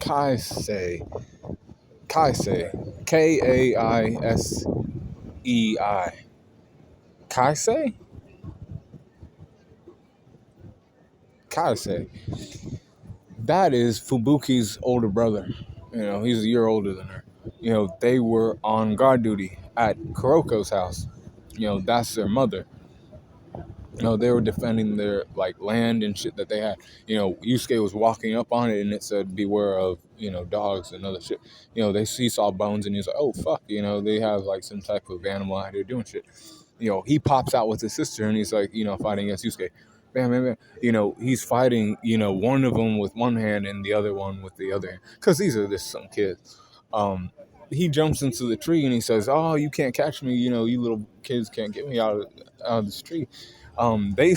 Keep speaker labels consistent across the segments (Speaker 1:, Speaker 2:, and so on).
Speaker 1: Kaisei. Kaisei. Kaisei. Kaisei? Kaisei. That is Fubuki's older brother. He's a year older than her. They were on guard duty at Kuroko's house. That's their mother. They were defending their land and shit that they had. Yusuke was walking up on it and it said, "Beware of dogs and other shit." He saw bones and he's like, "Oh fuck!" They have some type of animal out here doing shit. He pops out with his sister and he's like, fighting against Yusuke. Bam, bam, bam. He's fighting, one of them with one hand and the other one with the other hand. Because these are just some kids. He jumps into the tree and he says, "Oh, you can't catch me. You little kids can't get me out of this tree." They,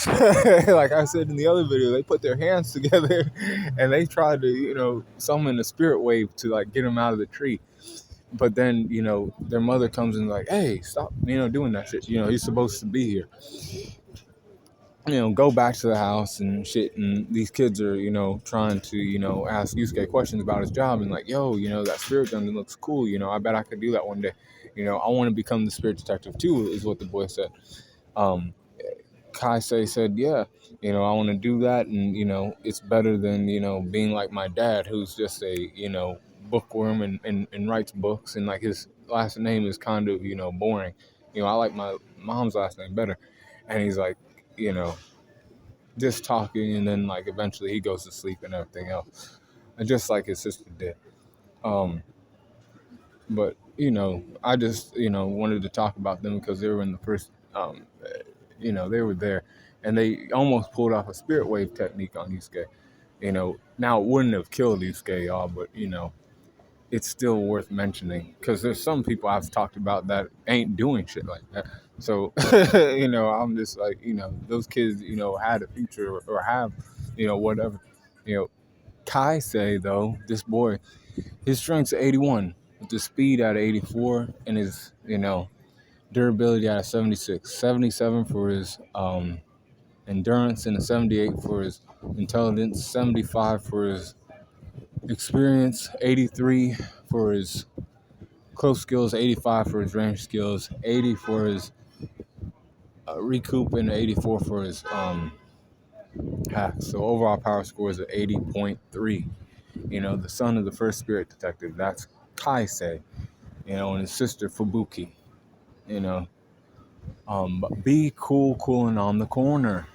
Speaker 1: like I said in the other video, they put their hands together and they tried to, summon a spirit wave to get him out of the tree. But then, their mother comes and like, "Hey, stop, doing that shit. He's supposed to be here. Go back to the house and shit." And these kids are, trying to, ask Yusuke questions about his job and like, "Yo, that spirit gun looks cool. I bet I could do that one day. I want to become the spirit detective too," is what the boy said. Kaisei said, "Yeah, I want to do that. And, it's better than, being like my dad, who's just a, bookworm and writes books. And his last name is kind of, boring. I like my mom's last name better." And he's like, just talking. And then eventually he goes to sleep and everything else. And just like his sister did. But, I just, wanted to talk about them because they were in the first, they were there. And they almost pulled off a spirit wave technique on Yusuke. Now it wouldn't have killed Yusuke, y'all, but, it's still worth mentioning. Because there's some people I've talked about that ain't doing shit like that. So, I'm just like, those kids, had a future or have, whatever. Kaisei, though, this boy, his strength's 81, with the speed at 84, and his, durability at 76. 77 for his endurance, and a 78 for his intelligence, 75 for his experience, 83 for his close skills, 85 for his range skills, 80 for his recoup, and 84 for his hack. So overall power score is at 80.3. The son of the first spirit detective, that's Kaisei, and his sister Fubuki, but be cool cooling on the corner.